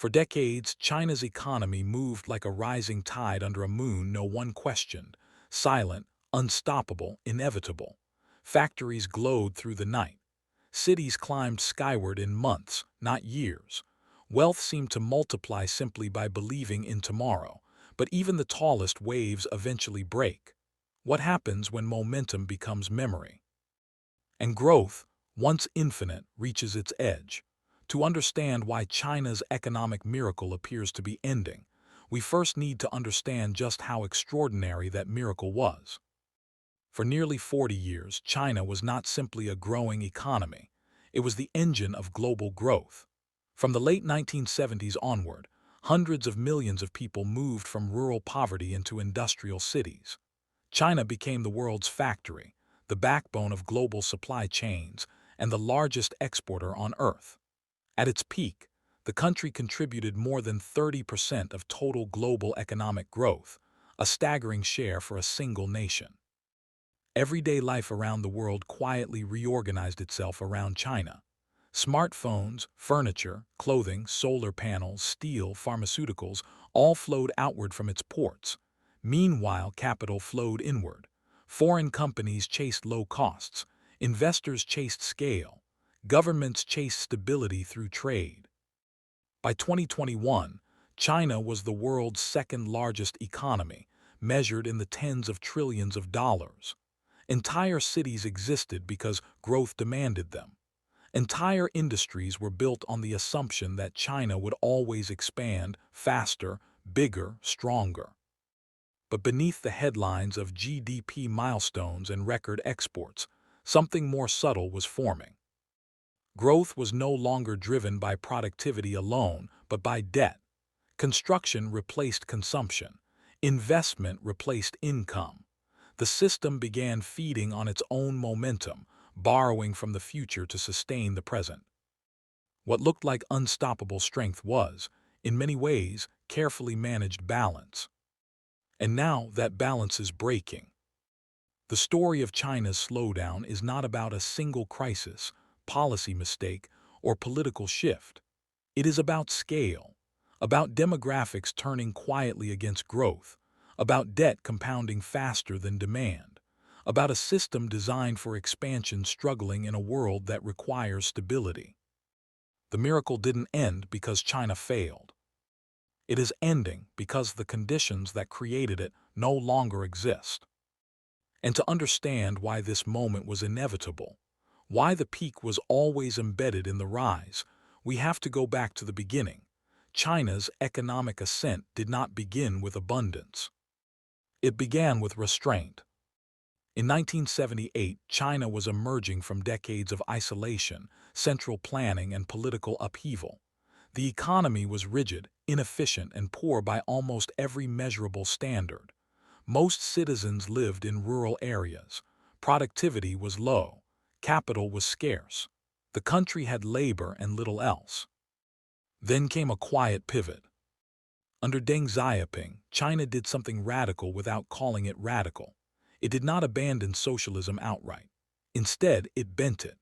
For decades, China's economy moved like a rising tide under a moon no one questioned, silent, unstoppable, inevitable. Factories glowed through the night. Cities climbed skyward in months, not years. Wealth seemed to multiply simply by believing in tomorrow, but even the tallest waves eventually break. What happens when momentum becomes memory? And growth, once infinite, reaches its edge. To understand why China's economic miracle appears to be ending, we first need to understand just how extraordinary that miracle was. For nearly 40 years, China was not simply a growing economy. It was the engine of global growth. From the late 1970s onward, hundreds of millions of people moved from rural poverty into industrial cities. China became the world's factory, the backbone of global supply chains, and the largest exporter on Earth. At its peak, the country contributed more than 30% of total global economic growth, a staggering share for a single nation. Everyday life around the world quietly reorganized itself around China. Smartphones, furniture, clothing, solar panels, steel, pharmaceuticals all flowed outward from its ports. Meanwhile, capital flowed inward. Foreign companies chased low costs. Investors chased scale. Governments chased stability through trade. By 2021, China was the world's second-largest economy, measured in the tens of trillions of dollars. Entire cities existed because growth demanded them. Entire industries were built on the assumption that China would always expand faster, bigger, stronger. But beneath the headlines of GDP milestones and record exports, something more subtle was forming. Growth was no longer driven by productivity alone, but by debt. Construction replaced consumption. Investment replaced income. The system began feeding on its own momentum, borrowing from the future to sustain the present. What looked like unstoppable strength was, in many ways, carefully managed balance. And now that balance is breaking. The story of China's slowdown is not about a single crisis, policy mistake, or political shift. It is about scale, about demographics turning quietly against growth, about debt compounding faster than demand, about a system designed for expansion struggling in a world that requires stability. The miracle didn't end because China failed. It is ending because the conditions that created it no longer exist. And to understand why this moment was inevitable, why the peak was always embedded in the rise, we have to go back to the beginning. China's economic ascent did not begin with abundance. It began with restraint. In 1978, China was emerging from decades of isolation, central planning, and political upheaval. The economy was rigid, inefficient, and poor by almost every measurable standard. Most citizens lived in rural areas. Productivity was low. Capital was scarce. The country had labor and little else. Then came a quiet pivot. Under Deng Xiaoping, China did something radical without calling it radical. It did not abandon socialism outright. Instead, it bent it.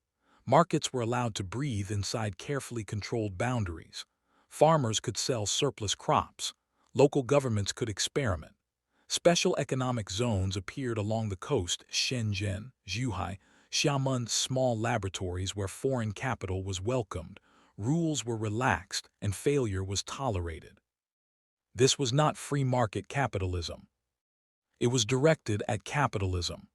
Markets were allowed to breathe inside carefully controlled boundaries. Farmers could sell surplus crops. Local governments could experiment. Special economic zones appeared along the coast, Shenzhen, Zhuhai, Xiamen, small laboratories where foreign capital was welcomed. Rules were relaxed and failure was tolerated. This was not free market capitalism. It was directed at capitalism.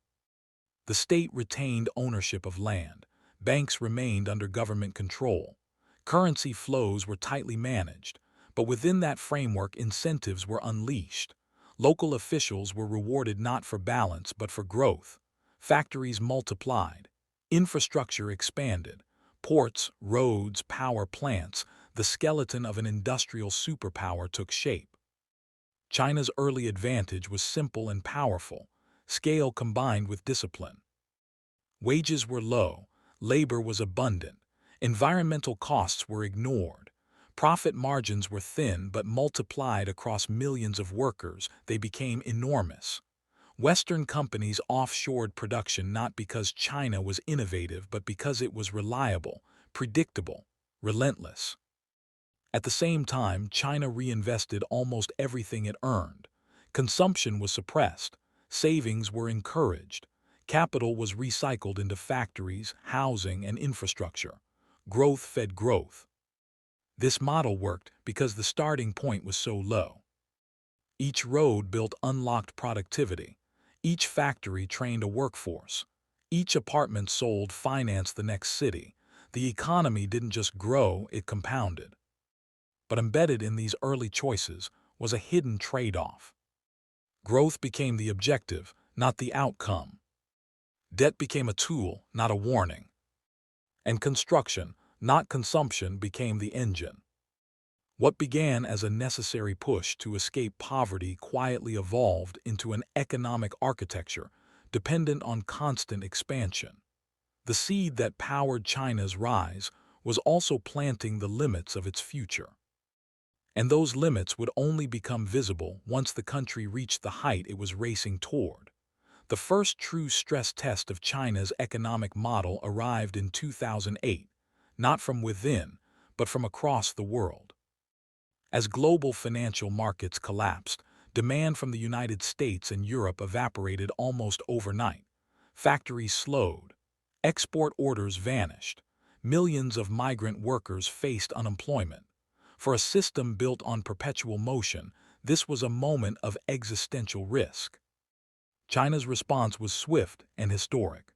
The state retained ownership of land. Banks remained under government control. Currency flows were tightly managed, but within that framework incentives were unleashed. Local officials were rewarded not for balance but for growth. Factories multiplied. Infrastructure expanded. Ports, roads, power plants, the skeleton of an industrial superpower took shape. China's early advantage was simple and powerful, scale combined with discipline. Wages were low, labor was abundant, environmental costs were ignored. Profit margins were thin but multiplied across millions of workers, they became enormous. Western companies offshored production not because China was innovative but because it was reliable, predictable, relentless. At the same time, China reinvested almost everything it earned. Consumption was suppressed, savings were encouraged, capital was recycled into factories, housing, and infrastructure. Growth fed growth. This model worked because the starting point was so low. Each road built unlocked productivity. Each factory trained a workforce. Each apartment sold financed the next city. The economy didn't just grow, it compounded. But embedded in these early choices was a hidden trade-off. Growth became the objective, not the outcome. Debt became a tool, not a warning. And construction, not consumption, became the engine. What began as a necessary push to escape poverty quietly evolved into an economic architecture dependent on constant expansion. The seed that powered China's rise was also planting the limits of its future. And those limits would only become visible once the country reached the height it was racing toward. The first true stress test of China's economic model arrived in 2008, not from within, but from across the world. As global financial markets collapsed, demand from the United States and Europe evaporated almost overnight. Factories slowed. Export orders vanished. Millions of migrant workers faced unemployment. For a system built on perpetual motion, this was a moment of existential risk. China's response was swift and historic.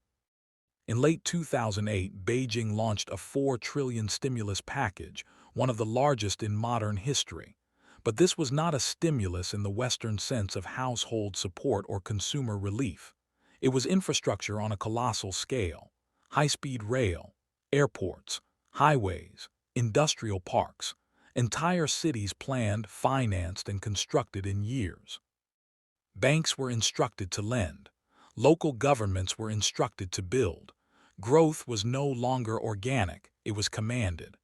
In late 2008, Beijing launched a $4 trillion stimulus package, one of the largest in modern history. But this was not a stimulus in the Western sense of household support or consumer relief. It was infrastructure on a colossal scale: high-speed rail, airports, highways, industrial parks, entire cities planned, financed, and constructed in years. Banks were instructed to lend. Local governments were instructed to build. Growth was no longer organic, it was commanded.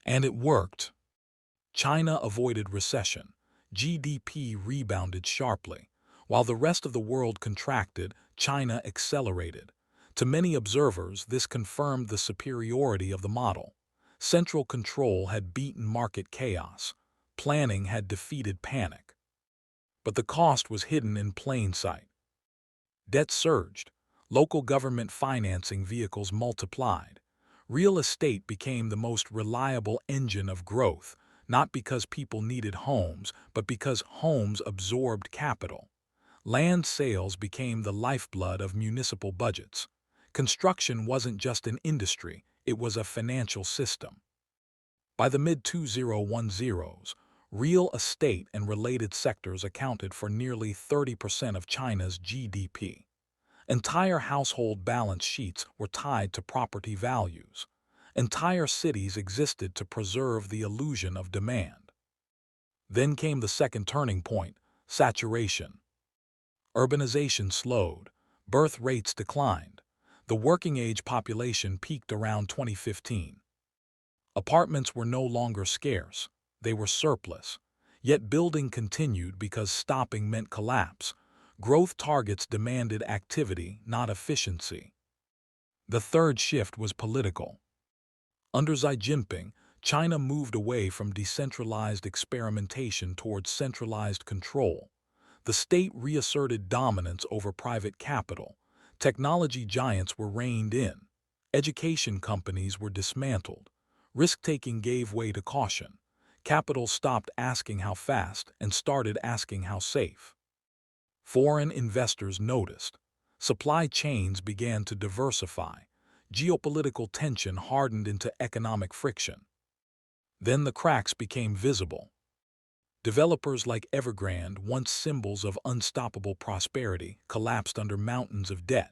And it worked. China avoided recession. GDP rebounded sharply. While the rest of the world contracted, China accelerated. To many observers, this confirmed the superiority of the model. Central control had beaten market chaos. Planning had defeated panic. But the cost was hidden in plain sight. Debt surged. Local government financing vehicles multiplied. Real estate became the most reliable engine of growth, not because people needed homes, but because homes absorbed capital. Land sales became the lifeblood of municipal budgets. Construction wasn't just an industry, it was a financial system. By the mid-2010s, real estate and related sectors accounted for nearly 30% of China's GDP. Entire household balance sheets were tied to property values. Entire cities existed to preserve the illusion of demand. Then came the second turning point: saturation. Urbanization slowed. Birth rates declined. The working-age population peaked around 2015. Apartments were no longer scarce. They were surplus. Yet building continued because stopping meant collapse. Growth targets demanded activity, not efficiency. The third shift was political. Under Xi Jinping, China moved away from decentralized experimentation towards centralized control. The state reasserted dominance over private capital. Technology giants were reined in. Education companies were dismantled. Risk-taking gave way to caution. Capital stopped asking how fast and started asking how safe. Foreign investors noticed. Supply chains began to diversify. Geopolitical tension hardened into economic friction. Then the cracks became visible. Developers like Evergrande, once symbols of unstoppable prosperity, collapsed under mountains of debt.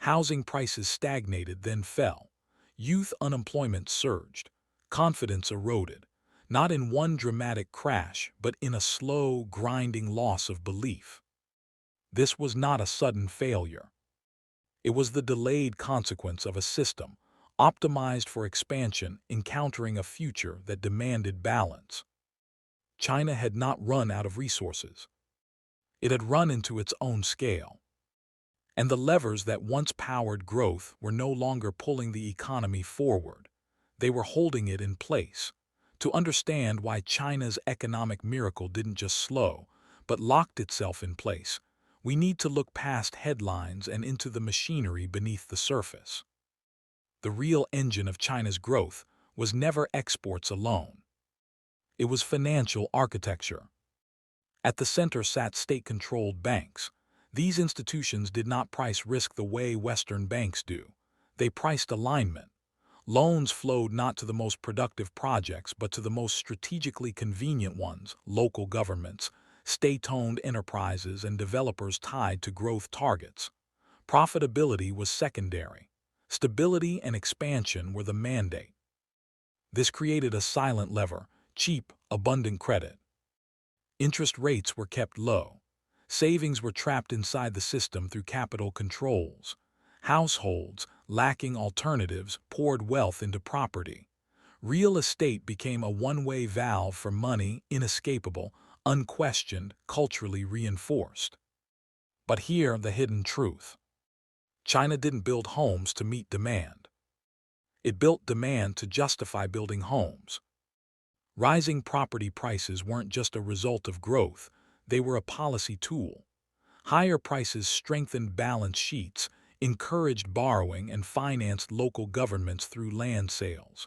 Housing prices stagnated, then fell. Youth unemployment surged. Confidence eroded. Not in one dramatic crash, but in a slow, grinding loss of belief. This was not a sudden failure. It was the delayed consequence of a system, optimized for expansion, encountering a future that demanded balance. China had not run out of resources. It had run into its own scale. And the levers that once powered growth were no longer pulling the economy forward. They were holding it in place. To understand why China's economic miracle didn't just slow, but locked itself in place, we need to look past headlines and into the machinery beneath the surface. The real engine of China's growth was never exports alone. It was financial architecture. At the center sat state-controlled banks. These institutions did not price risk the way Western banks do. They priced alignment. Loans flowed not to the most productive projects but to the most strategically convenient ones, local governments, state-owned enterprises, and developers tied to growth targets. Profitability was secondary. Stability and expansion were the mandate. This created a silent lever: cheap, abundant credit. Interest rates were kept low. Savings were trapped inside the system through capital controls. Households, lacking alternatives, poured wealth into property. Real estate became a one-way valve for money, inescapable, unquestioned, culturally reinforced. But here the hidden truth. China didn't build homes to meet demand. It built demand to justify building homes. Rising property prices weren't just a result of growth, they were a policy tool. Higher prices strengthened balance sheets, encouraged borrowing, and financed local governments through land sales.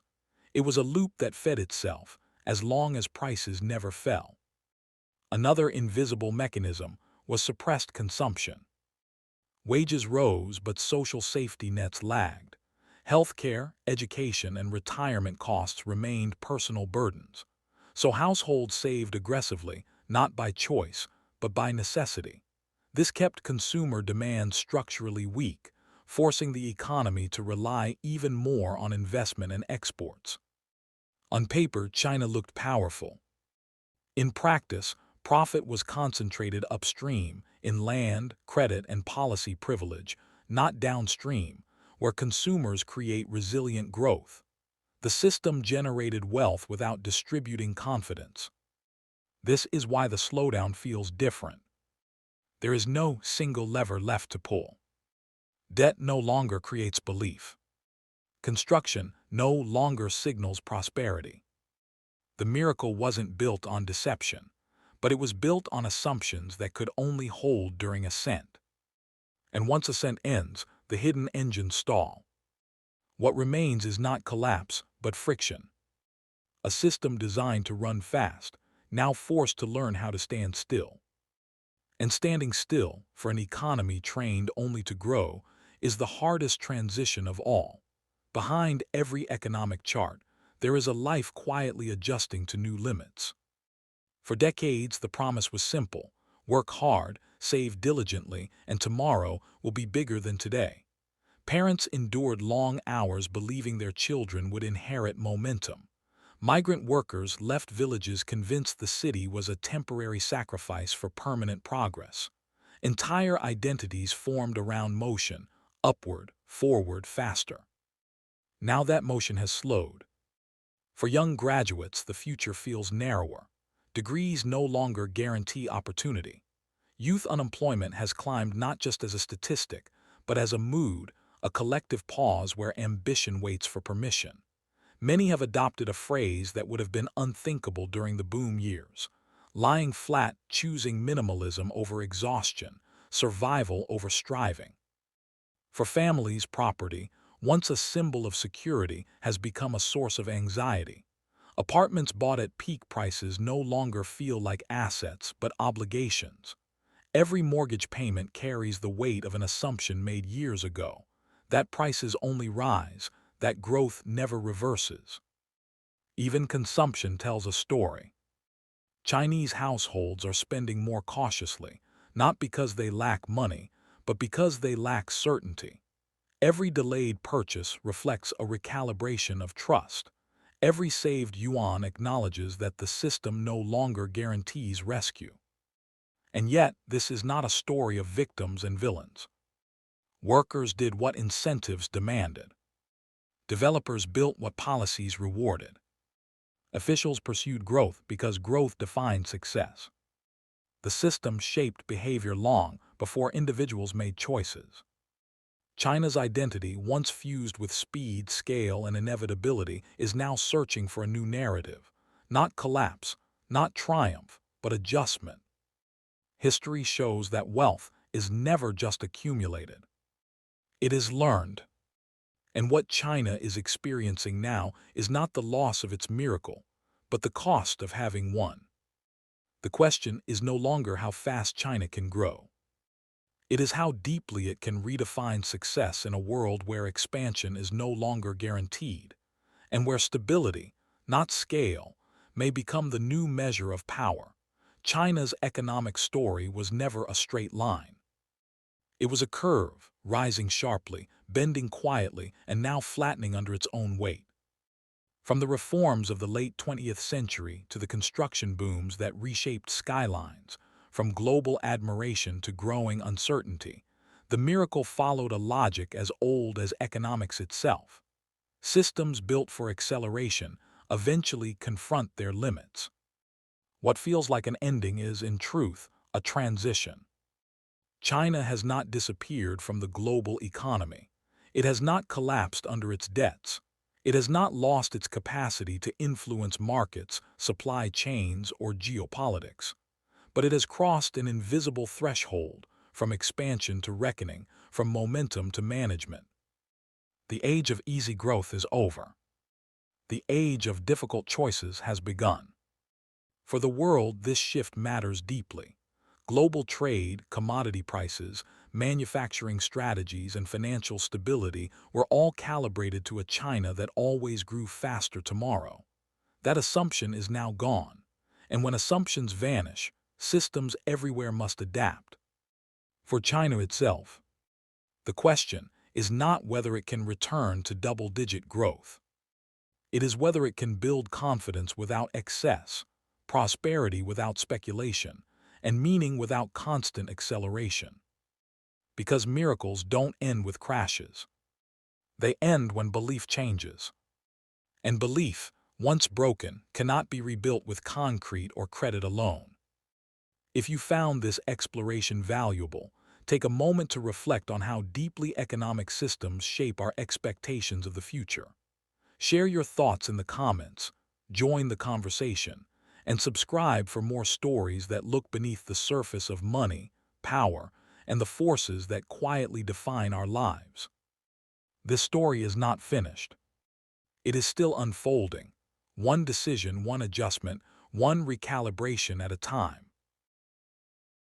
It was a loop that fed itself, as long as prices never fell. Another invisible mechanism was suppressed consumption. Wages rose, but social safety nets lagged. Healthcare, education, and retirement costs remained personal burdens. So households saved aggressively, not by choice, but by necessity. This kept consumer demand structurally weak, forcing the economy to rely even more on investment and exports. On paper, China looked powerful. In practice, profit was concentrated upstream, in land, credit, and policy privilege, not downstream, where consumers create resilient growth. The system generated wealth without distributing confidence. This is why the slowdown feels different. There is no single lever left to pull. Debt no longer creates belief. Construction no longer signals prosperity. The miracle wasn't built on deception, but it was built on assumptions that could only hold during ascent. And once ascent ends, the hidden engines stall. What remains is not collapse, but friction. A system designed to run fast, now forced to learn how to stand still. And standing still, for an economy trained only to grow, is the hardest transition of all. Behind every economic chart, there is a life quietly adjusting to new limits. For decades, the promise was simple: work hard, save diligently, and tomorrow will be bigger than today. Parents endured long hours believing their children would inherit momentum. Migrant workers left villages convinced the city was a temporary sacrifice for permanent progress. Entire identities formed around motion: upward, forward, faster. Now that motion has slowed. For young graduates, the future feels narrower. Degrees no longer guarantee opportunity. Youth unemployment has climbed not just as a statistic, but as a mood, a collective pause where ambition waits for permission. Many have adopted a phrase that would have been unthinkable during the boom years: lying flat, choosing minimalism over exhaustion, survival over striving. For families, property, once a symbol of security, has become a source of anxiety. Apartments bought at peak prices no longer feel like assets but obligations. Every mortgage payment carries the weight of an assumption made years ago: that prices only rise, that growth never reverses. Even consumption tells a story. Chinese households are spending more cautiously, not because they lack money, but because they lack certainty. Every delayed purchase reflects a recalibration of trust. Every saved yuan acknowledges that the system no longer guarantees rescue. And yet, this is not a story of victims and villains. Workers did what incentives demanded. Developers built what policies rewarded. Officials pursued growth because growth defined success. The system shaped behavior long before individuals made choices. China's identity, once fused with speed, scale, and inevitability, is now searching for a new narrative. Not collapse, not triumph, but adjustment. History shows that wealth is never just accumulated. It is learned. And what China is experiencing now is not the loss of its miracle, but the cost of having won. The question is no longer how fast China can grow. It is how deeply it can redefine success in a world where expansion is no longer guaranteed, and where stability, not scale, may become the new measure of power. China's economic story was never a straight line. It was a curve, rising sharply, bending quietly, and now flattening under its own weight. From the reforms of the late 20th century to the construction booms that reshaped skylines, from global admiration to growing uncertainty, the miracle followed a logic as old as economics itself. Systems built for acceleration eventually confront their limits. What feels like an ending is, in truth, a transition. China has not disappeared from the global economy. It has not collapsed under its debts. It has not lost its capacity to influence markets, supply chains, or geopolitics. But it has crossed an invisible threshold, from expansion to reckoning, from momentum to management. The age of easy growth is over. The age of difficult choices has begun. For the world, this shift matters deeply. Global trade, commodity prices, manufacturing strategies, and financial stability were all calibrated to a China that always grew faster tomorrow. That assumption is now gone. And when assumptions vanish, systems everywhere must adapt. For China itself, the question is not whether it can return to double-digit growth. It is whether it can build confidence without excess, prosperity without speculation, and meaning without constant acceleration. Because miracles don't end with crashes. They end when belief changes. And belief, once broken, cannot be rebuilt with concrete or credit alone. If you found this exploration valuable, take a moment to reflect on how deeply economic systems shape our expectations of the future. Share your thoughts in the comments, join the conversation, and subscribe for more stories that look beneath the surface of money, power, and the forces that quietly define our lives. This story is not finished. It is still unfolding, one decision, one adjustment, one recalibration at a time.